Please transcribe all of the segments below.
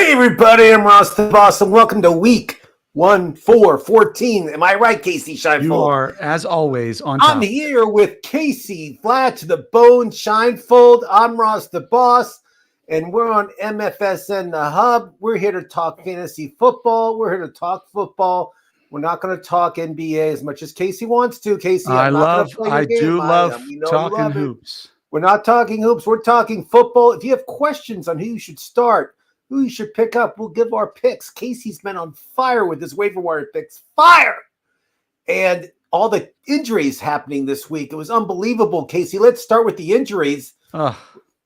Hey everybody, I'm Ross the Boss, and welcome to week 14. Am I right, Kasey Scheinfeld? You are, as always, on I'm top. here with Kasey, flat to the bone, Scheinfeld. I'm Ross the Boss, and we're on MFSN, the hub. We're here to talk fantasy football. We're here to talk football. We're not going to talk NBA as much as Kasey wants to. Kasey, I do love talking hoops. We're not talking hoops. We're talking football. If you have questions on who you should start, who you should pick up, we'll give our picks. Kasey's been on fire with his waiver wire picks. Fire! And all the injuries happening this week. It was unbelievable, Kasey. Let's start with the injuries. I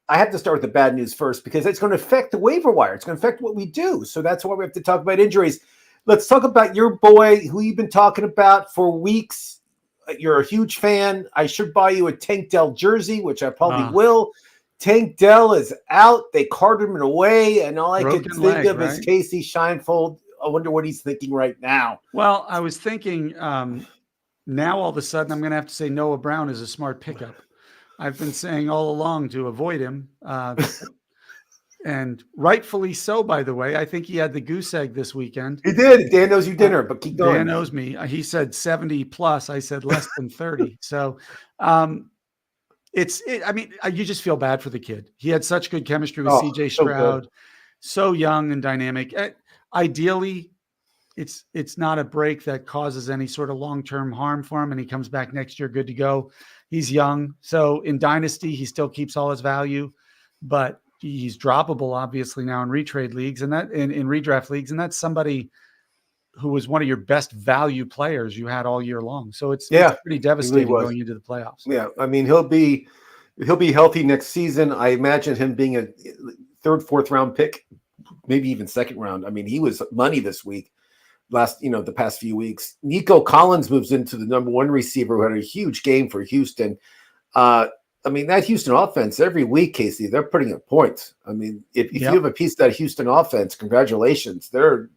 have to start with the bad news first because it's going to affect the waiver wire. It's going to affect what we do. So that's why we have to talk about injuries. Let's talk about your boy who you've been talking about for weeks. You're a huge fan. I should buy you a Tank Dell jersey, which I probably will. Tank Dell is out. They carted him away, and all I could think of is Kasey Scheinfeld. I wonder what he's thinking right now. Well, I was thinking now all of a sudden I'm going to have to say Noah Brown is a smart pickup. I've been saying all along to avoid him, and rightfully so, by the way. I think he had the goose egg this weekend. He did. Dan knows you dinner, but keep going. Dan knows me. He said 70 plus. I said less than 30. So I mean, you just feel bad for the kid. He had such good chemistry with CJ Stroud, so young and dynamic. Ideally, it's not a break that causes any sort of long-term harm for him, and he comes back next year good to go. He's young. So in Dynasty, he still keeps all his value, but he's droppable, obviously, now in retrade leagues and that in redraft leagues. And that's somebody who was one of your best value players you had all year long. So it's pretty devastating going into the playoffs. Yeah. I mean, he'll be healthy next season. I imagine him being a third, fourth round pick, maybe even second round. I mean, he was money this week, the past few weeks. Nico Collins moves into the number one receiver who had a huge game for Houston. I mean, that Houston offense every week, Kasey, they're putting up points. I mean, if you have a piece of that Houston offense, congratulations. They're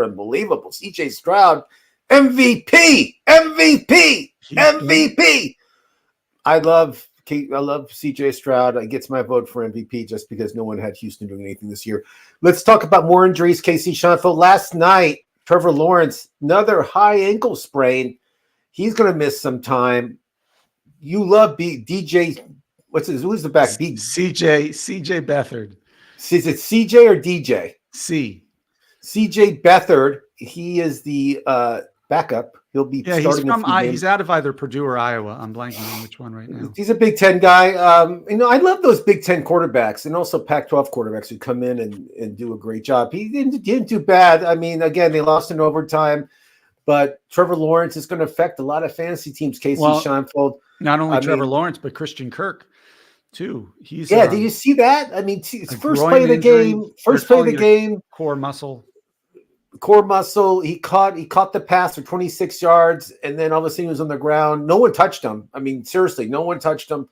unbelievable. CJ Stroud, MVP. I love CJ Stroud. It gets my vote for MVP just because no one had Houston doing anything this year. Let's talk about more injuries, Kasey Scheinfeld. Last night, Trevor Lawrence, another high ankle sprain. He's going to miss some time. You love DJ. Who's the back? CJ Beathard. Is it CJ or DJ? CJ Beathard. He is the backup. He'll be starting. He's out of either Purdue or Iowa. I'm blanking on which one right now. He's a Big Ten guy. I love those Big Ten quarterbacks and also Pac-12 quarterbacks who come in and do a great job. He didn't do bad. I mean, again, they lost in overtime. But Trevor Lawrence is going to affect a lot of fantasy teams, Kasey Scheinfeld. Not only Trevor Lawrence, but Christian Kirk, too. Did you see that? I mean, it's first play of the game. Core muscle. He caught the pass for 26 yards, and then all of a sudden he was on the ground. No one touched him. I mean, seriously, no one touched him.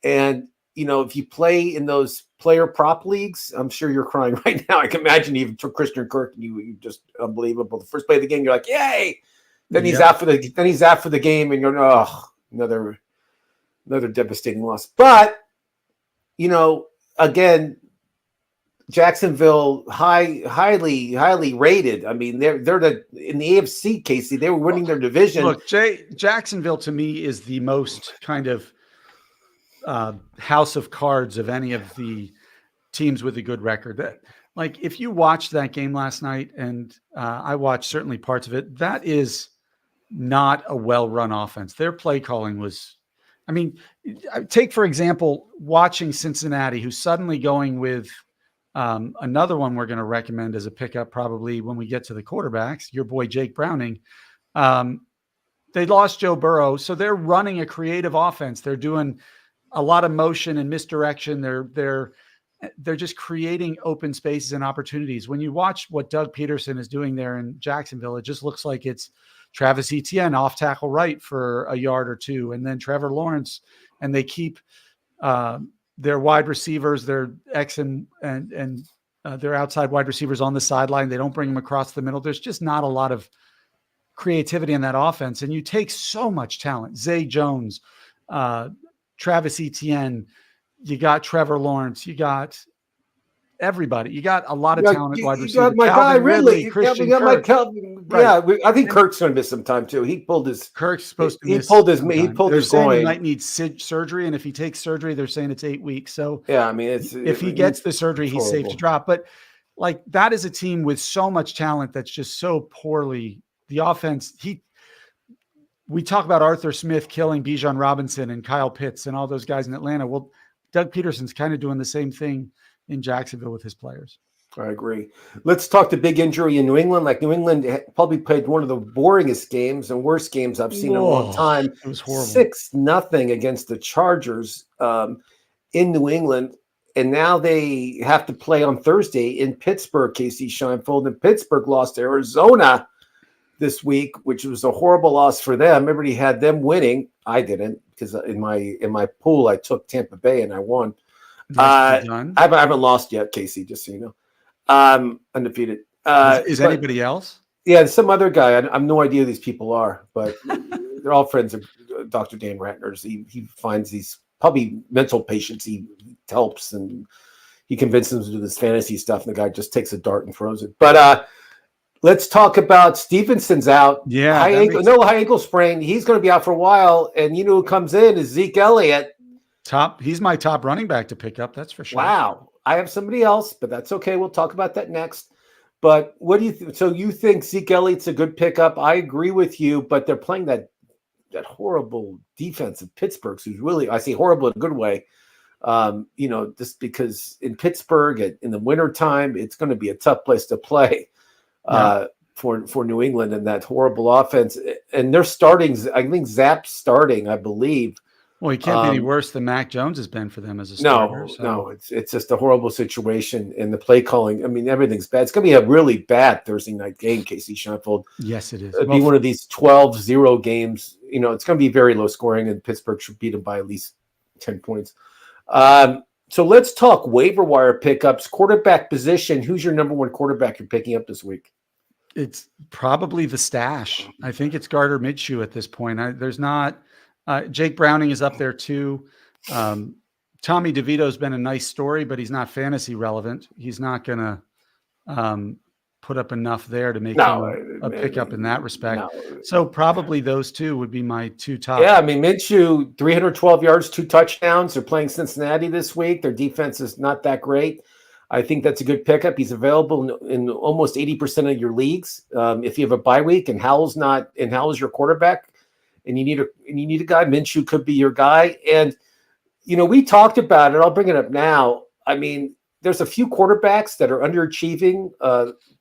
And, if you play in those player prop leagues, I'm sure you're crying right now. I can imagine even for Christian Kirk, you just unbelievable. The first play of the game, you're like, yay! Then he's out for the game, and you're another devastating loss. But again, Jacksonville highly rated. I mean, they're in the AFC, Kasey. They were winning their division. Look, Jacksonville to me is the most kind of house of cards of any of the teams with a good record. Like if you watched that game last night, and I watched certainly parts of it, that is not a well-run offense. Their play calling was, I mean, take for example, watching Cincinnati, who's suddenly going with another one we're going to recommend as a pickup probably when we get to the quarterbacks, your boy Jake Browning. They lost Joe Burrow, so they're running a creative offense. They're doing a lot of motion and misdirection. They're just creating open spaces and opportunities. When you watch what Doug Peterson is doing there in Jacksonville, it just looks like it's Travis Etienne off tackle right for a yard or two, and then Trevor Lawrence, and they keep their wide receivers, their and their outside wide receivers on the sideline. They don't bring them across the middle. There's just not a lot of creativity in that offense, and you take so much talent. Zay Jones, Travis Etienne, you got Trevor Lawrence, you got everybody. You got a lot of You got, talent at wide you receiver. got my Calvin guy Ridley. You Christian got my Kirk. Calvin. Right. Yeah, I think Kirk's going to miss some time too. He pulled his. Kirk's supposed to miss. He pulled they're his saying he groin. might need surgery, and if he takes surgery, they're saying it's 8 weeks. So yeah, I mean, if he gets the surgery, he's safe to drop. But like that is a team with so much talent that's just so poorly. The offense, we talk about Arthur Smith killing Bijan Robinson and Kyle Pitts and all those guys in Atlanta. Well, Doug Peterson's kind of doing the same thing in Jacksonville with his players. I agree. Let's talk the big injury in New England. Like New England probably played one of the boringest games and worst games I've seen in a long time. It was horrible. 6-0 against the Chargers in New England. And now they have to play on Thursday in Pittsburgh, Kasey Scheinfeld. And Pittsburgh lost to Arizona this week, which was a horrible loss for them. Everybody had them winning. I didn't, because in my pool, I took Tampa Bay and I won. I haven't lost yet, Kasey, just so you know. Undefeated. Is anybody else? Yeah, some other guy. I have no idea who these people are, but they're all friends of Dr. Dan Ratner's. He finds these probably mental patients. He helps and he convinces them to do this fantasy stuff, and the guy just takes a dart and throws it. But let's talk about Stevenson's out. Yeah, high ankle sprain. He's going to be out for a while, and you know who comes in is Zeke Elliott. He's my top running back to pick up. That's for sure. Wow. I have somebody else, but that's okay. We'll talk about that next. But what do you so you think Zeke Elliott's a good pickup? I agree with you, but they're playing that horrible defense of Pittsburgh, who's really, I say horrible in a good way. Just because in Pittsburgh in the wintertime, it's going to be a tough place to play for New England and that horrible offense. And they're starting, I think Zapp's starting, I believe. Well, he can't be any worse than Mac Jones has been for them as a starter. No, it's just a horrible situation in the play calling. I mean, everything's bad. It's going to be a really bad Thursday night game, Kasey Scheinfeld. Yes, it is. It'll be one of these 12-0 games. It's going to be very low scoring, and Pittsburgh should beat them by at least 10 points. So let's talk waiver wire pickups. Quarterback position. Who's your number one quarterback you're picking up this week? It's probably the stash. I think it's Gardner Minshew at this point. There's not Jake Browning is up there too. Tommy DeVito's been a nice story, but he's not fantasy relevant. He's not going to put up enough there to make him a pickup in that respect. No. So probably those two would be my two top. Yeah, I mean, Minshew, 312 yards, 2 touchdowns. They're playing Cincinnati this week. Their defense is not that great. I think that's a good pickup. He's available in almost 80% of your leagues. If you have a bye week and Howell's your quarterback, and you need a guy, Minshew could be your guy. And we talked about it. I'll bring it up now. I mean, there's a few quarterbacks that are underachieving.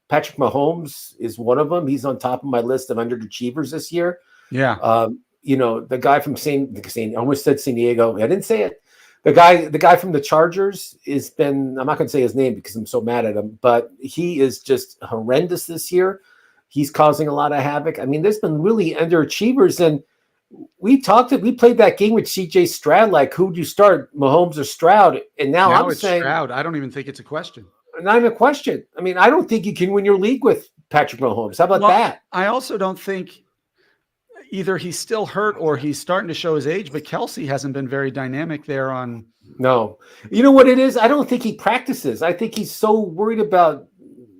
Patrick Mahomes is one of them. He's on top of my list of underachievers this year. Yeah. The guy from I almost said San Diego. I didn't say it. The guy from the Chargers I'm not going to say his name because I'm so mad at him, but he is just horrendous this year. He's causing a lot of havoc. I mean, there's been really underachievers, and we played that game with CJ Stroud. Like, who'd you start, Mahomes or Stroud? And now I'm saying Stroud. I don't even think it's a question. Not even a question. I mean, I don't think you can win your league with Patrick Mahomes. How about that? I also don't think either he's still hurt or he's starting to show his age, but Kelsey hasn't been very dynamic there on. No. You know what it is? I don't think he practices. I think he's so worried about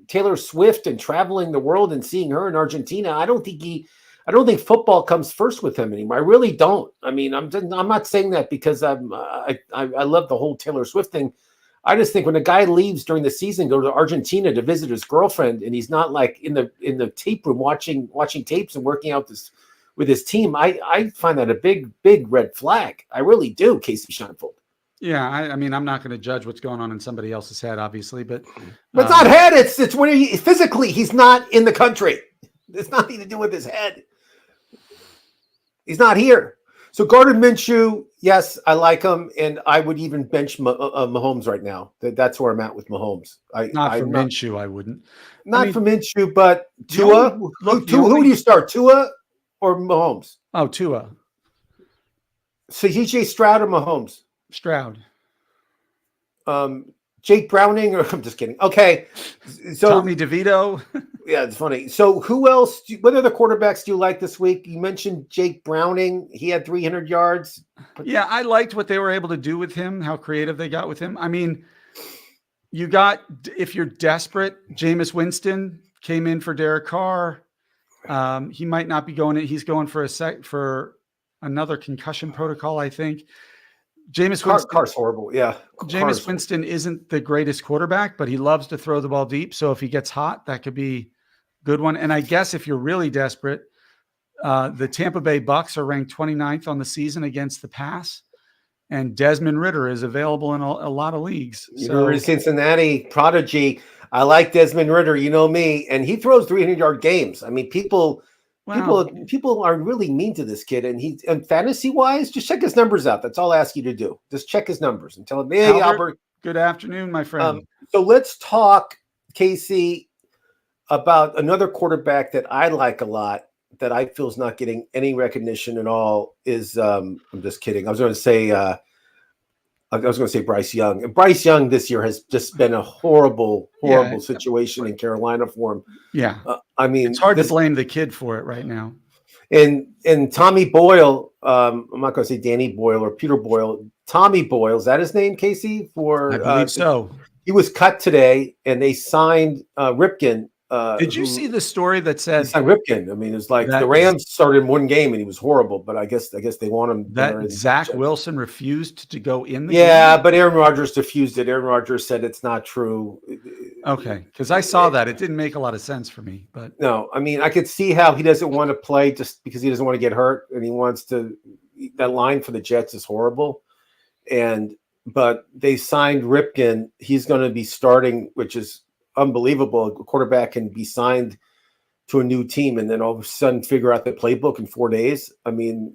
Taylor Swift and traveling the world and seeing her in Argentina. I don't think football comes first with him anymore. I really don't. I mean, I'm not saying that because I love the whole Taylor Swift thing. I just think when a guy leaves during the season, go to Argentina to visit his girlfriend, and he's not like in the tape room watching tapes and working out with his team, I find that a big red flag. I really do, Kasey Scheinfeld. Yeah, I mean, I'm not going to judge what's going on in somebody else's head, obviously, but it's not head. It's when physically he's not in the country. It's nothing to do with his head. He's not here. So Gardner Minshew, yes, I like him, and I would even bench Mahomes right now. That's where I'm at with Mahomes. Minshew, I wouldn't. For Minshew, but Tua. Who do you start, Tua or Mahomes? Oh, Tua. So CJ Stroud or Mahomes? Stroud. Jake Browning, or I'm just kidding. Okay. So Tommy DeVito. Yeah, it's funny. So who else? What other quarterbacks do you like this week? You mentioned Jake Browning. He had 300 yards. Yeah, I liked what they were able to do with him, how creative they got with him. I mean, You got, if you're desperate, Jameis Winston came in for Derek Carr. He might not be going in. He's going for another concussion protocol, I think. Carr's horrible. Yeah. Jameis Winston isn't the greatest quarterback, but he loves to throw the ball deep. So if he gets hot, that could be a good one. And I guess if you're really desperate, the Tampa Bay Bucks are ranked 29th on the season against the pass. And Desmond Ridder is available in a lot of leagues. So Cincinnati prodigy. I like Desmond Ridder. You know me, and he throws 300-yard games. I mean, people are really mean to this kid. And fantasy wise, just check his numbers out. That's all I ask you to do. Just check his numbers and tell him, hey, Albert. Good afternoon, my friend. So let's talk, Casey, about another quarterback that I like a lot, that I feel is not getting any recognition at all. Is I'm just kidding. I was going to say Bryce Young. And Bryce Young this year has just been a horrible situation in Carolina for him. Yeah. I mean, it's hard to blame the kid for it right now. And Tommy Boyle, I'm not going to say Danny Boyle or Peter Boyle. Tommy Boyle, is that his name, Casey? I believe so. He was cut today, and they signed Ripken. Did you see the story that said Ripken? I mean, it's like the Rams started in one game and he was horrible, but I guess they want him. That Zach Wilson refused to go in the game? Yeah, but Aaron Rodgers diffused it. Aaron Rodgers said it's not true. Okay, because I saw that. It didn't make a lot of sense for me. But no, I mean, I could see how he doesn't want to play just because he doesn't want to get hurt, and he wants to. That line for the Jets is horrible, but they signed Ripken. He's going to be starting, which is unbelievable. A quarterback can be signed to a new team and then all of a sudden figure out the playbook in 4 days. I mean,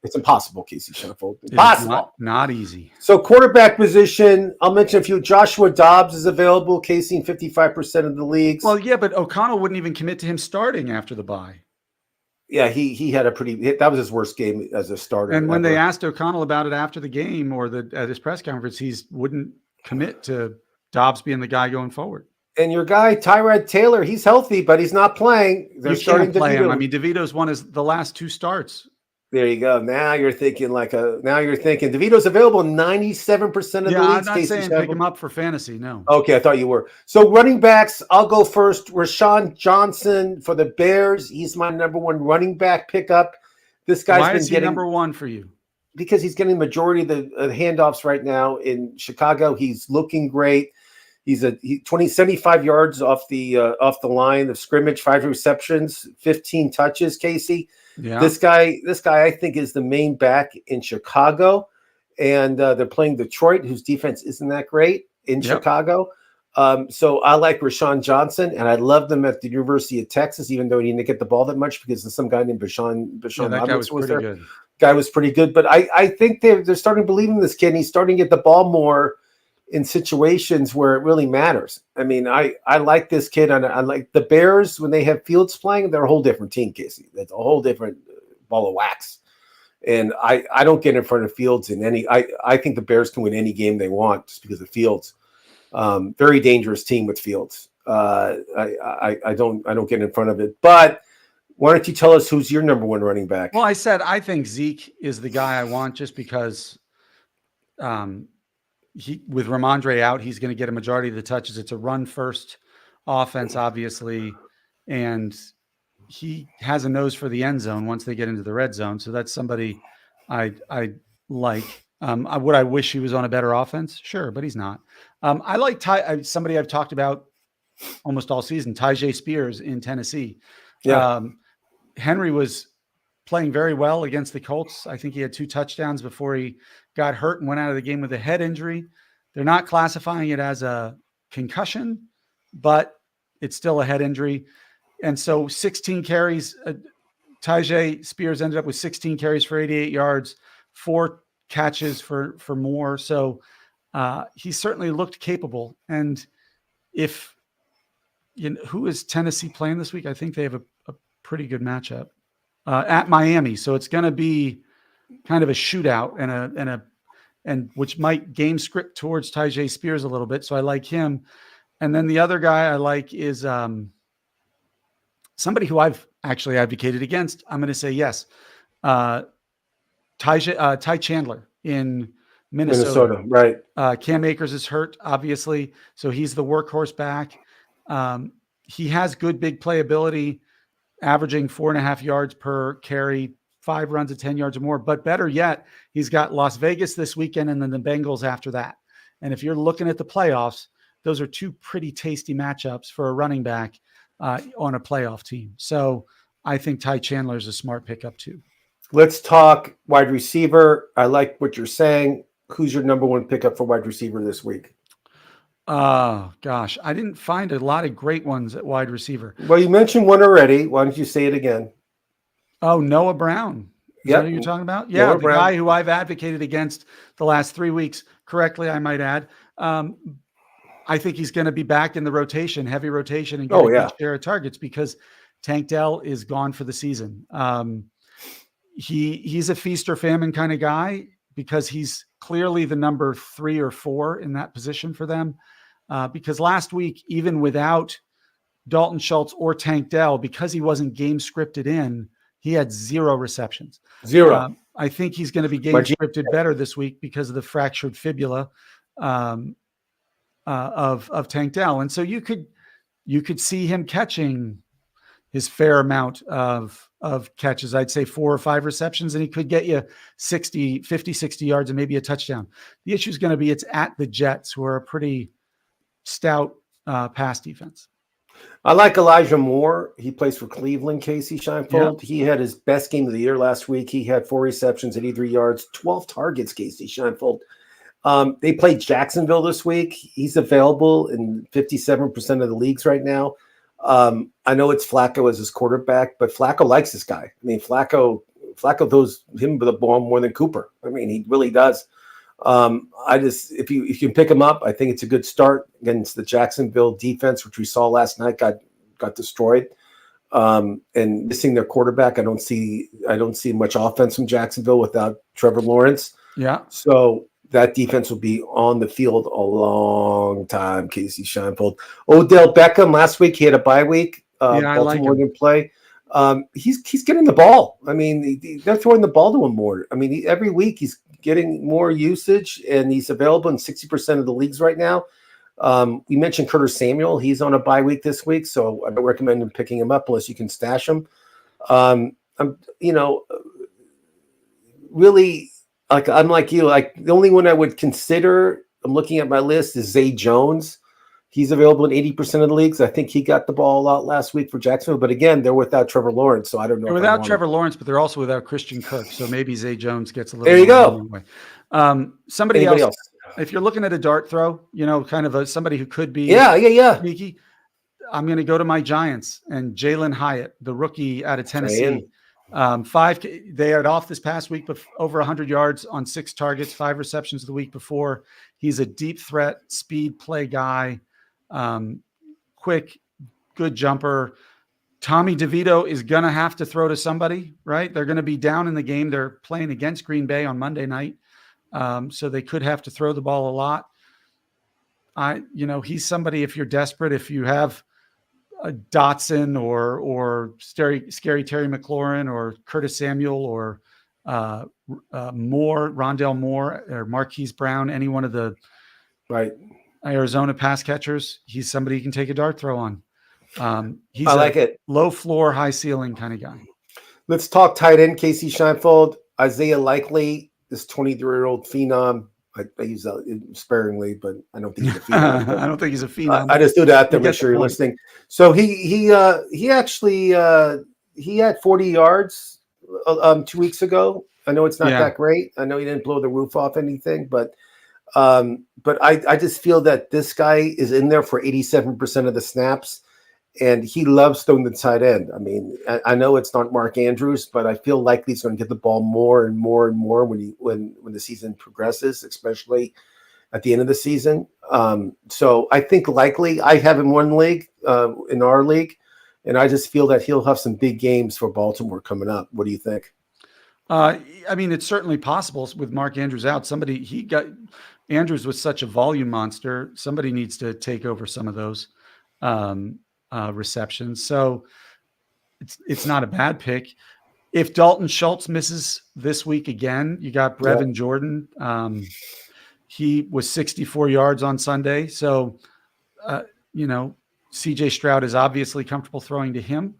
it's impossible, Casey Shenfold. Impossible. Not easy. So quarterback position, I'll mention a few. Joshua Dobbs is available, Casey, in 55% of the leagues. Well, yeah, but O'Connell wouldn't even commit to him starting after the bye. Yeah, he had that was his worst game as a starter. And when they asked O'Connell about it after the game or at his press conference, he wouldn't commit to Dobbs being the guy going forward. And your guy, Tyrod Taylor, he's healthy, but he's not playing. They're starting to play him. I mean, DeVito's won the last 2 starts. There you go. Now you're thinking DeVito's available in 97% of the leagues. I'm not saying pick him up for fantasy, no. Okay, I thought you were. So running backs, I'll go first. Rashawn Johnson for the Bears. He's my number 1 running back pickup. This guy's getting number 1 for you. Because he's getting the majority of the handoffs right now in Chicago. He's looking great. He's 75 yards off the line of scrimmage, 5 receptions, 15 touches, Casey. Yeah. This guy I think is the main back in Chicago, and they're playing Detroit, whose defense isn't that great in Chicago. So I like Rashawn Johnson, and I loved him at the University of Texas, even though he didn't get the ball that much because of some guy named Bashan that guy was pretty good. Guy was pretty good, but I think they're starting to believe in this kid. And he's starting to get the ball more in situations where it really matters. I mean, I like this kid, and I like the Bears when they have Fields playing. They're a whole different team, Casey. That's a whole different ball of wax. And I don't get in front of Fields in any. I think the Bears can win any game they want just because of Fields. Very dangerous team with Fields. I don't get in front of it. But why don't you tell us who's your number 1 running back? Well, I said I think Zeke is the guy I want just because. With Rhamondre out, he's going to get a majority of the touches. It's a run-first offense, obviously, and he has a nose for the end zone once they get into the red zone. So that's somebody I like. Would I wish he was on a better offense? Sure, but he's not. I like somebody I've talked about almost all season, Tyjae Spears in Tennessee. Yeah. Henry was playing very well against the Colts. I think he had 2 touchdowns before he got hurt and went out of the game with a head injury. They're not classifying it as a concussion, but it's still a head injury. And so 16 carries, Tyjae Spears ended up with 16 carries for 88 yards, 4 catches for more. So he certainly looked capable. And if who is Tennessee playing this week? I think they have a pretty good matchup at Miami. So it's going to be kind of a shootout and which might game script towards Tyjae Spears a little bit. So I like him. And then the other guy I like is somebody who I've actually advocated against. I'm going to say yes. Ty Chandler in Minnesota. Right. Cam Akers is hurt, obviously, so he's the workhorse back. He has good big playability, averaging 4.5 yards per carry, 5 runs of 10 yards or more. But better yet, he's got Las Vegas this weekend and then the Bengals after that. And if you're looking at the playoffs, those are two pretty tasty matchups for a running back on a playoff team. So I think Ty Chandler is a smart pickup too. Let's talk wide receiver. I like what you're saying. Who's your number one pickup for wide receiver this week? Oh, gosh. I didn't find a lot of great ones at wide receiver. Well, you mentioned one already. Why don't you say it again? Oh, Noah Brown. Is that who you're talking about? Yeah, the guy who I've advocated against the last 3 weeks, correctly, I might add. I think he's going to be back in the rotation, heavy rotation, and get a good share of targets because Tank Dell is gone for the season. He's a feast or famine kind of guy because he's clearly the number 3 or 4 in that position for them. Because last week, even without Dalton Schultz or Tank Dell, because he wasn't game scripted in, he had 0 receptions. 0. I think he's going to be game scripted better this week because of the fractured fibula of Tank Dell. And so you could see him catching his fair amount of catches. I'd say 4 or 5 receptions, and he could get you 50, 60 yards and maybe a touchdown. The issue is going to be it's at the Jets, who are a pretty stout pass defense. I like Elijah Moore. He plays for Cleveland, Kasey Scheinfeld. Yep. He had his best game of the year last week. He had 4 receptions, 83 yards, 12 targets, Kasey Scheinfeld. They played Jacksonville this week. He's available in 57% of the leagues right now. I know it's Flacco as his quarterback, but Flacco likes this guy. I mean, Flacco throws him the ball more than Cooper. I mean, he really does. If you can pick him up, I think it's a good start against the Jacksonville defense, which we saw last night got destroyed. And missing their quarterback, I don't see much offense from Jacksonville without Trevor Lawrence. Yeah. So that defense will be on the field a long time, Kasey Scheinfeld. Odell Beckham, last week he had a bye week. Baltimore didn't play. He's getting the ball. I mean, they're throwing the ball to him more. I mean, every week he's getting more usage, and he's available in 60% of the leagues right now. We mentioned Curtis Samuel. He's on a bye week this week, so I don't recommend him picking him up unless you can stash him. Really, I'm like you. Like the only one I would consider, I'm looking at my list, is Zay Jones. He's available in 80% of the leagues. I think he got the ball a lot last week for Jacksonville. But again, they're without Trevor Lawrence, so I don't know. They're without Trevor Lawrence, but they're also without Christian Kirk. So maybe Zay Jones gets a little. There you go. Somebody else. If you're looking at a dart throw, kind of somebody who could be sneaky, I'm going to go to my Giants and Jalen Hyatt, the rookie out of Tennessee. 5. They had off this past week, but over 100 yards on 6 targets, 5 receptions the week before. He's a deep threat, speed play guy. Quick, good jumper. Tommy DeVito is going to have to throw to somebody, right? They're going to be down in the game. They're playing against Green Bay on Monday night. So they could have to throw the ball a lot. He's somebody, if you're desperate, if you have a Dotson or scary Terry McLaurin or Curtis Samuel or Moore, Rondale Moore or Marquise Brown, any one of the Arizona pass catchers, he's somebody you can take a dart throw on. He's low floor, high ceiling kind of guy. Let's talk tight end, Kasey Scheinfeld. Isaiah Likely, this 23-year-old phenom. I use that sparingly, but I don't think he's a phenom. I don't think he's a phenom. I just do that to make sure you're listening. So he actually had 40 yards 2 weeks ago. I know it's not that great. I know he didn't blow the roof off anything, but I just feel that this guy is in there for 87% of the snaps, and he loves throwing the tight end. I mean, I know it's not Mark Andrews, but I feel like he's going to get the ball more and more and more when the season progresses, especially at the end of the season. So I think likely I have him in one league, in our league, and I just feel that he'll have some big games for Baltimore coming up. What do you think? I mean, it's certainly possible with Mark Andrews out. Andrews was such a volume monster. Somebody needs to take over some of those receptions. So it's not a bad pick. If Dalton Schultz misses this week again, you got Brevin Jordan. He was 64 yards on Sunday. So, CJ Stroud is obviously comfortable throwing to him,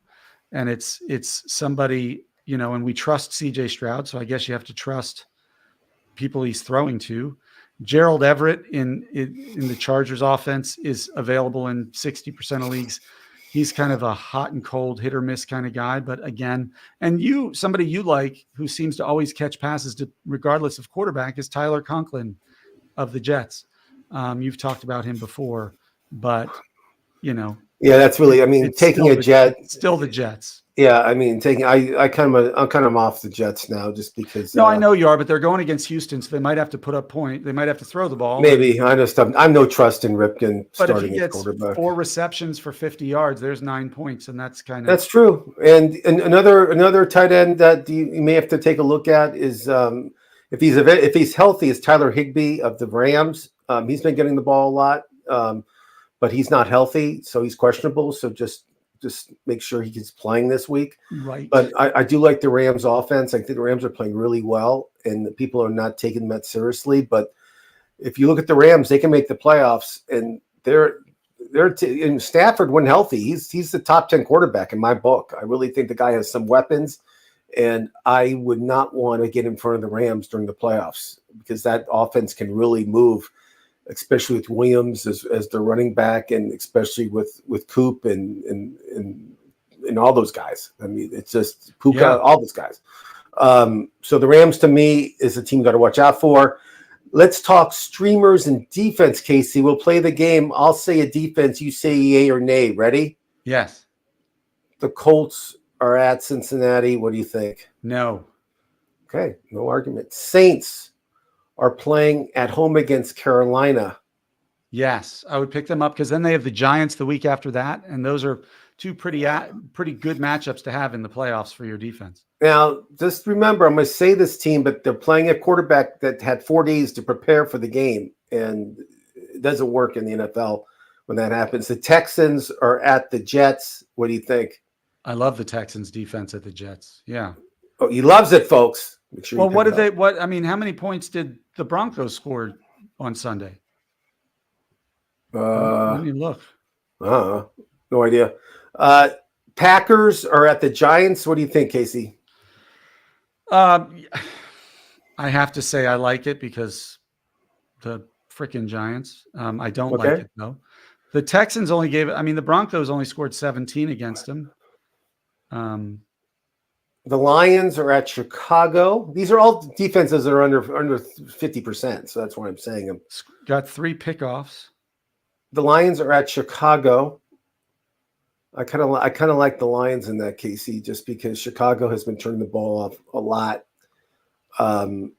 and it's somebody, and we trust CJ Stroud. So I guess you have to trust people he's throwing to. Gerald Everett in the Chargers offense is available in 60% of leagues. He's kind of a hot and cold, hit or miss kind of guy. But again, and somebody you like who seems to always catch passes regardless of quarterback is Tyler Conklin of the Jets. You've talked about him before, but yeah, that's really, taking a Jet, still the Jets. Yeah, I'm kind of off the Jets now just because. No, I know you are, but they're going against Houston, so they might have to put up point. They might have to throw the ball. Maybe I know stuff. I'm no trust in Ripken but starting if he gets at quarterback. 4 receptions for 50 yards, there's 9 points, and that's true. And another tight end that you may have to take a look at is if he's healthy, is Tyler Higbee of the Rams. He's been getting the ball a lot, but he's not healthy, so he's questionable. So just make sure he gets playing this week. Right. But I do like the Rams offense. I think the Rams are playing really well, and people are not taking them that seriously. But if you look at the Rams, they can make the playoffs, and and Stafford, when healthy, he's the top 10 quarterback in my book. I really think the guy has some weapons, and I would not want to get in front of the Rams during the playoffs because that offense can really move, especially with Williams as their running back, and especially with Coop and all those guys. It's just Puka, all those guys. So the Rams, to me, is a team you got to watch out for. Let's talk streamers and defense, Kasey. We'll play the game. I'll say a defense. You say yay or nay. Ready? Yes. The Colts are at Cincinnati. What do you think? No. Okay, no argument. Saints are playing at home against Carolina. Yes, I would pick them up because then they have the Giants the week after that, and those are two pretty good matchups to have in the playoffs for your defense. Now, just remember, I'm going to say this team, but they're playing a quarterback that had 4 days to prepare for the game, and it doesn't work in the NFL when that happens. The Texans are at the Jets. What do you think? I love the Texans' defense at the Jets. Yeah. Oh, he loves it, folks. Make sure well, how many points did the Broncos score on Sunday? Let me look. No idea. Packers are at the Giants. What do you think, Kasey? I have to say I like it because the freaking Giants. I don't like it, though. The Texans only the Broncos only scored 17 against them. The Lions are at Chicago. These are all defenses that are under 50%, so that's why I'm saying them. Got 3 pickoffs. The Lions are at Chicago. I kind of like the Lions in that, Kasey, just because Chicago has been turning the ball off a lot, and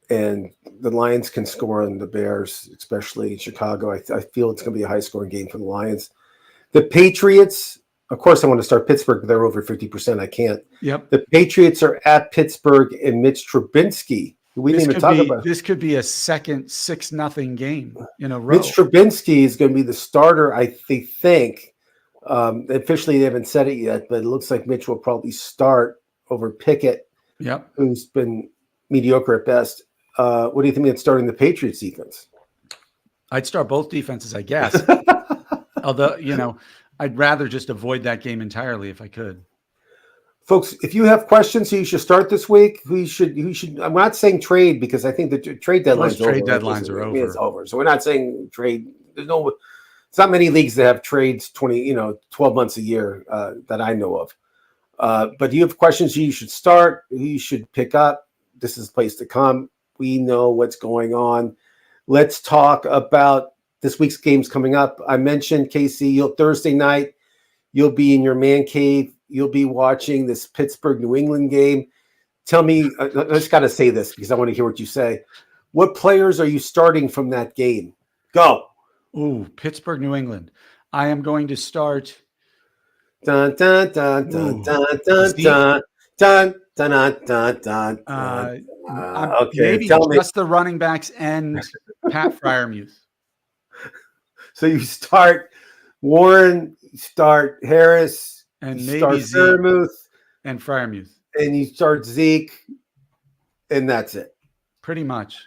the Lions can score on the Bears, especially in Chicago. I feel it's going to be a high-scoring game for the Lions. The Patriots, of course, I want to start Pittsburgh, but they're over 50%. I can't. Yep. The Patriots are at Pittsburgh, and Mitch Trubisky. This could be a second 6-0 game in a row. Mitch Trubisky is going to be the starter, I think. Officially, they haven't said it yet, but it looks like Mitch will probably start over Pickett, who's been mediocre at best. What do you think of starting the Patriots defense? I'd start both defenses, I guess. Although, I'd rather just avoid that game entirely if I could. Folks, if you have questions who you should start this week, who should I'm not saying trade because I think the trade deadlines are over. It's over. So we're not saying trade. It's not many leagues that have trades 12 months a year that I know of. But you have questions who you should start, who you should pick up. This is the place to come. We know what's going on. Let's talk about this week's games coming up. I mentioned, Kasey, Thursday night, you'll be in your man cave. You'll be watching this Pittsburgh-New England game. Tell me, I just got to say this because I want to hear what you say. What players are you starting from that game? Go. Ooh, Pittsburgh-New England. I am going to start. Dun, dun, dun, dun, dun, dun, dun, dun, dun, dun, dun, dun. Okay, maybe just the running backs and Pat Freiermuth. So you start Warren, you start Harris, and you maybe start Freiermuth, and you start Zeke, and that's it. Pretty much.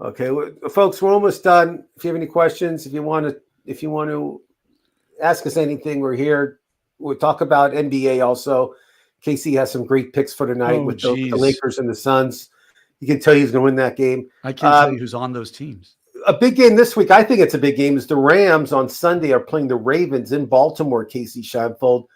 Okay, folks, we're almost done. If you have any questions, if you want to ask us anything, we're here. We'll talk about NBA also. Kasey has some great picks for tonight with the Lakers and the Suns. You can tell he's going to win that game. I can't tell you who's on those teams. A big game this week, I think it's a big game, is the Rams on Sunday are playing the Ravens in Baltimore, Kasey Scheinfeld.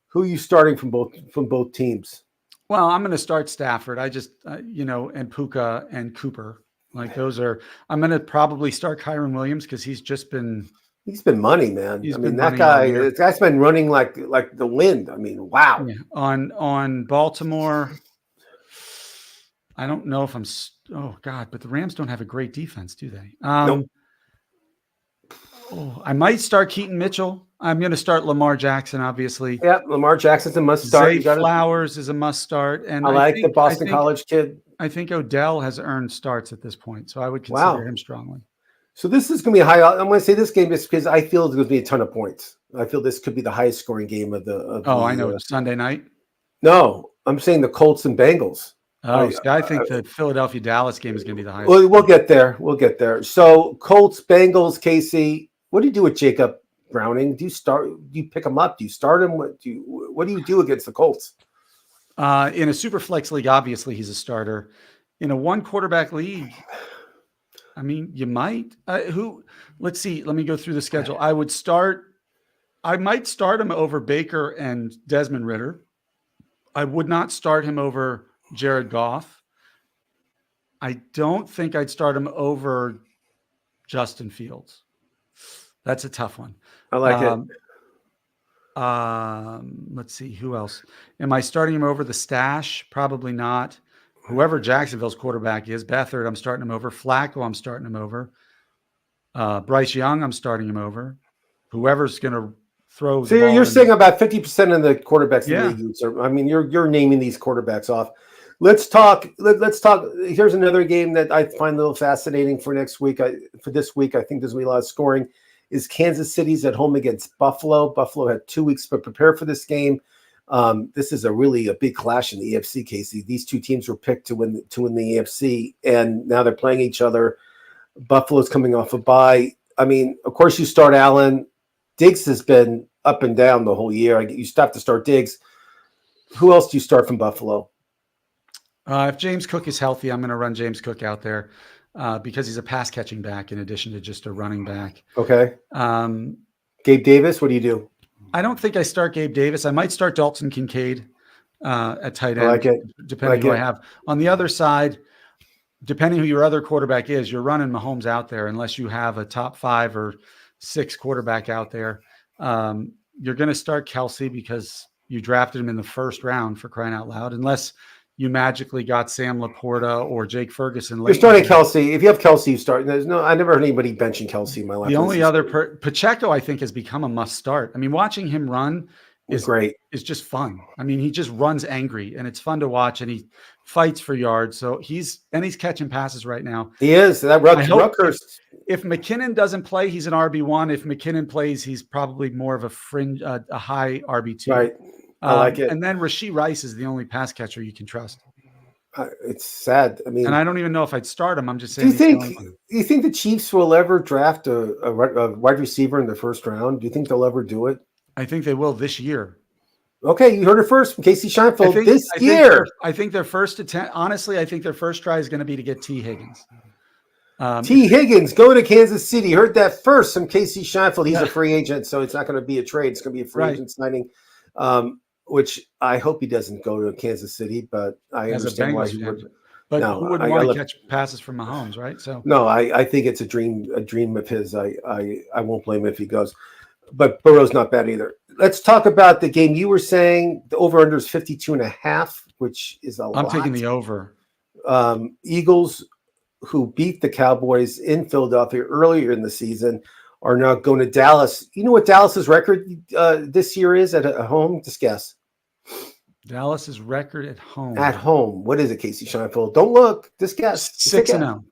Who are you starting from both teams? Well, I'm going to start Stafford. I just, and Puka and Cooper. Like those are, I'm going to probably start Kyron Williams because he's been money, man. That guy's been running like the wind. I mean, wow. Yeah. On Baltimore, I don't know if but the Rams don't have a great defense, do they? Nope. I might start Keaton Mitchell. I'm going to start Lamar Jackson, obviously. Yeah, Lamar Jackson's a must start. Zay Flowers is a must start. And I think the Boston College kid. I think Odell has earned starts at this point, so I would consider him strongly. So this is going to be high. I'm going to say this game just because I feel it's going to be a ton of points. I feel this could be the highest scoring game of the. I know. Sunday night? No, I'm saying the Colts and Bengals. Oh, I think the Philadelphia-Dallas game is going to be the highest. Well, we'll get there. So Colts, Bengals, Kasey. What do you do with Jacob Browning? Do you pick him up? Do you start him? What do you do against the Colts? In a super flex league, obviously he's a starter. In a one quarterback league, I mean, you might. Let's see. Let me go through the schedule. I might start him over Baker and Desmond Ridder. I would not start him over Jared Goff. I don't think I'd start him over Justin Fields. That's a tough one. I like it. Let's see. Who else? Am I starting him over the stash? Probably not. Whoever Jacksonville's quarterback is, Beathard, I'm starting him over. Flacco, I'm starting him over. Bryce Young, I'm starting him over. Whoever's going to throw. So you're saying about 50% of the quarterbacks in the league. I mean, you're naming these quarterbacks off. Let's talk. Here's another game that I find a little fascinating for next week. For this week, I think there's going to be a lot of scoring. Is Kansas City's at home against Buffalo. Buffalo had 2 weeks to prepare for this game. This is a big clash in the AFC, Kasey. These two teams were picked to win the AFC, and now they're playing each other. Buffalo's coming off a bye. I mean, of course, you start Allen. Diggs has been up and down the whole year. You have to start Diggs. Who else do you start from Buffalo? If James Cook is healthy, I'm going to run James Cook out there. Because he's a pass catching back in addition to just a running back. Okay. Gabe Davis, what do you do? I don't think I start Gabe Davis. I might start Dalton Kincaid at tight end, like it. Depending who I have. On the other side, depending who your other quarterback is, you're running Mahomes out there unless you have a top 5 or 6 quarterback out there. You're going to start Kelce because you drafted him in the first round, for crying out loud, unless you magically got Sam Laporta or Jake Ferguson. You're starting Kelce. If you have Kelce, you start. I never heard anybody benching Kelce in my life. The only other Pacheco, I think, has become a must start. I mean, watching him run is great. Is just fun. I mean, he just runs angry, and it's fun to watch, and he fights for yards. So he's catching passes right now. He is. That Rutgers. If McKinnon doesn't play, he's an RB1. If McKinnon plays, he's probably more of a fringe, a high RB2. Right. I like it. And then Rashee Rice is the only pass catcher you can trust. It's sad. I mean, and I don't even know if I'd start him. I'm just saying. Do you think the Chiefs will ever draft a wide receiver in the first round? Do you think they'll ever do it? I think they will this year. Okay, you heard it first from Kasey Scheinfeld this year. I think their first attempt, honestly, I think their first try is going to be to get T. Higgins. T. Higgins going to Kansas City. Heard that first from Kasey Scheinfeld. He's a free agent, so it's not going to be a trade. It's going to be a free agent signing. Which I hope he doesn't go to Kansas City, but I understand why he would. But who wouldn't want to catch passes from Mahomes, right? So no, I think it's a dream of his. I won't blame him if he goes. But Burrow's not bad either. Let's talk about the game you were saying. The over-under is 52.5, which is a lot. I'm taking the over. Eagles, who beat the Cowboys in Philadelphia earlier in the season, are now going to Dallas. You know what Dallas's record this year is at home? Just guess. Dallas's record at home. At home. What is it, Kasey Scheinfeld? Don't look. Just guess. 6-0.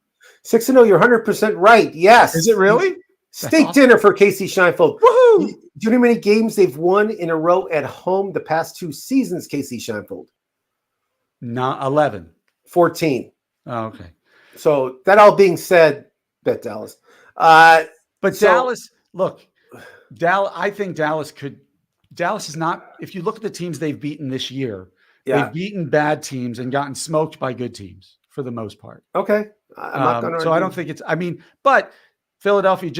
6-0. You're 100% right. Yes. Is it really? Steak dinner for Kasey Scheinfeld. Woohoo! Do you know how many games they've won in a row at home the past 2 seasons, Kasey Scheinfeld? 11. 14. Oh, okay. So that all being said, bet Dallas. But Dallas, look, I think Dallas is not, if you look at the teams they've beaten this year, they've beaten bad teams and gotten smoked by good teams for the most part. Okay. I'm not going to So I don't think but Philadelphia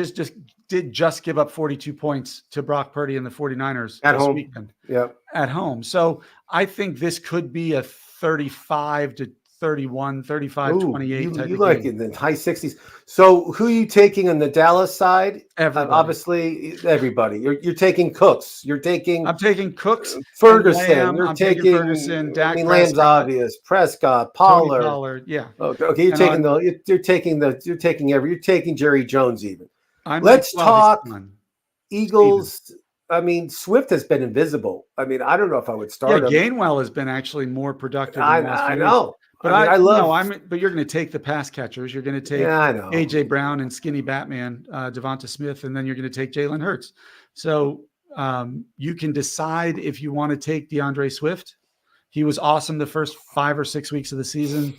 did give up 42 points to Brock Purdy and the 49ers at this home. weekend. Yeah. At home. So I think this could be a 35-31, 35-28 type you of like game. in the high 60s. So who are you taking on the Dallas side? Everybody. Obviously, everybody. You're taking Cooks. I'm taking Cooks, Ferguson. I'm taking Ferguson, Dak Prescott, Lamb's obvious. Prescott, Pollard. Pollard. Yeah. Okay. You're taking Jerry Jones even. Let's talk Eagles. Stevenson. I mean, Swift has been invisible. I mean, I don't know if I would start him. Gainwell has been actually more productive. I know. But but you're going to take the pass catchers. You're going to take AJ Brown and Skinny Batman, Devonta Smith, and then you're going to take Jalen Hurts. So you can decide if you want to take DeAndre Swift. He was awesome the first 5 or 6 weeks of the season,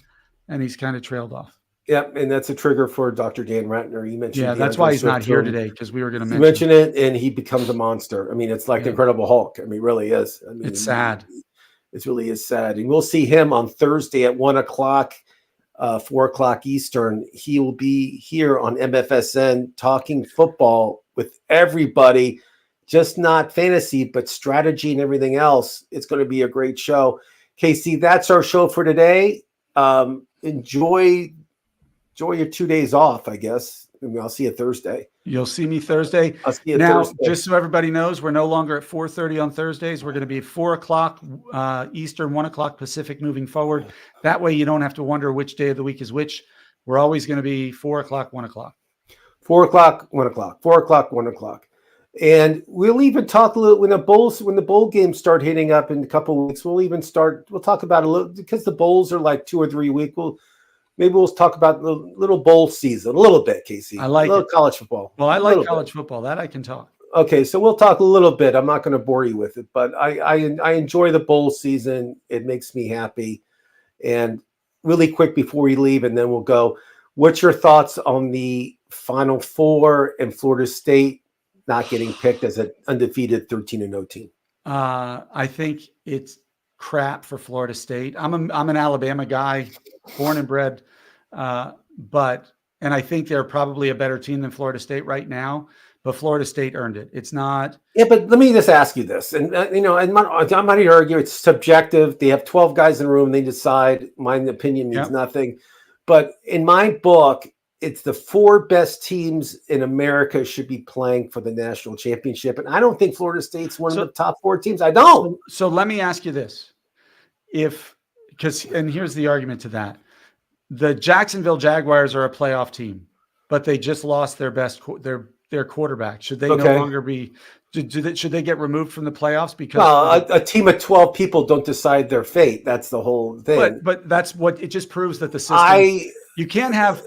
and he's kind of trailed off. Yep, and that's a trigger for Dr. Dan Ratner. You mentioned, that's why he's not here today, because we were going to mention it, and he becomes a monster. I mean, it's like the Incredible Hulk. I mean, it really is. I mean, it's sad. It really is sad, and we'll see him on Thursday at 1:00, 4:00 Eastern. He will be here on MFSN talking football with everybody, just not fantasy, but strategy and everything else. It's going to be a great show. Kasey, that's our show for today. Enjoy your 2 days off, I guess. I mean, I'll see you Thursday. You'll see me Thursday. I'll see you now, Thursday. Just so everybody knows, we're no longer at 4:30 on Thursdays. We're going to be at 4:00 Eastern, 1:00 Pacific moving forward. That way you don't have to wonder which day of the week is which. We're always going to be 4:00, 1:00. 4:00, 1:00. 4:00, 1:00. And we'll even talk a little when the bowl games start hitting up in a couple of weeks. We'll talk about a little, because the bowls are like 2 or 3 weeks. Maybe we'll talk about the little bowl season a little bit, Kasey. I like college football. Well, I like college football. That I can talk. Okay, so we'll talk a little bit. I'm not going to bore you with it, but I enjoy the bowl season. It makes me happy. And really quick before we leave, and then we'll go. What's your thoughts on the Final Four and Florida State not getting picked as an undefeated 13-0 team? I think it's crap for Florida State. I'm an Alabama guy, born and bred, and I think they're probably a better team than Florida State right now. But Florida State earned it. It's not. Yeah, but let me just ask you this, and I'm not here to argue. It's subjective. They have 12 guys in the room. They decide. My opinion means nothing. But in my book, it's the 4 best teams in America should be playing for the national championship, and I don't think Florida State's one of the top 4 teams. I don't. So let me ask you this: and here's the argument to that. The Jacksonville Jaguars are a playoff team, but they just lost their quarterback. Should they no longer be? Should they get removed from the playoffs? Because a team of 12 people don't decide their fate. That's the whole thing. But that's what it just proves, that the system. You can't have.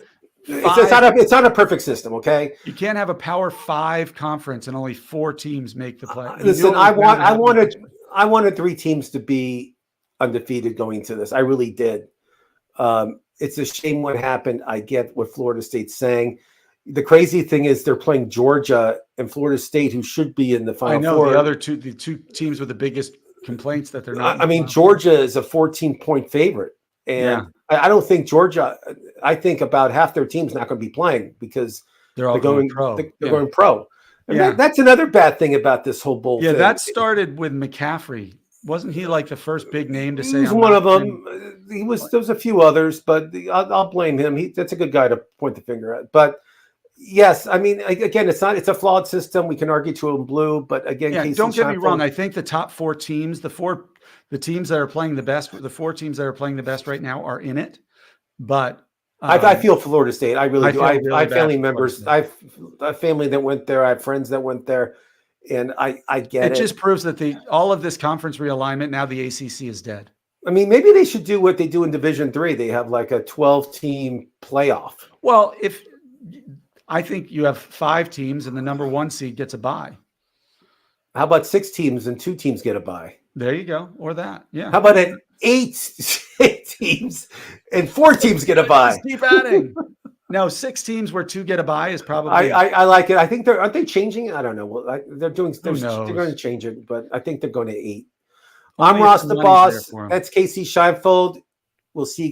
It's not a perfect system. Okay. You can't have a Power 5 conference and only 4 teams make the play. Listen, I wanted 3 teams to be undefeated going into this. I really did. It's a shame what happened. I get what Florida State's saying. The crazy thing is they're playing Georgia and Florida State, who should be in the Final Four. The two teams with the biggest complaints that they're not. I mean, Georgia is a 14-point favorite, and I don't think Georgia. I think about half their team's not going to be playing because they're going pro. They're going pro. And that's another bad thing about this whole bowl thing. That started with McCaffrey. Wasn't he like the first big name to say? He was one of them. There was a few others, but I'll blame him. That's a good guy to point the finger at. But yes, I mean, again, it's a flawed system. We can argue to in blue, but again, don't get me wrong. I think the top 4 teams, the teams that are playing the best, the 4 teams that are playing the best right now are in it. But I feel Florida State. I really do. I have family members. I have family that went there. I have friends that went there. And I get it. It just proves that all of this conference realignment, now the ACC is dead. I mean, maybe they should do what they do in Division III. They have like a 12-team playoff. Well, I think you have 5 teams and the number 1 seed gets a bye. How about 6 teams and 2 teams get a bye? There you go. Or that. Yeah. How about an 8 teams, and 4 teams get a bye. Just keep adding. No, 6 teams where 2 get a bye is probably. I like it. I think aren't they changing it? I don't know. Well, they're going to change it, but I think they're going to 8. I'm Ross the Boss. That's Kasey Scheinfeld. We'll see you.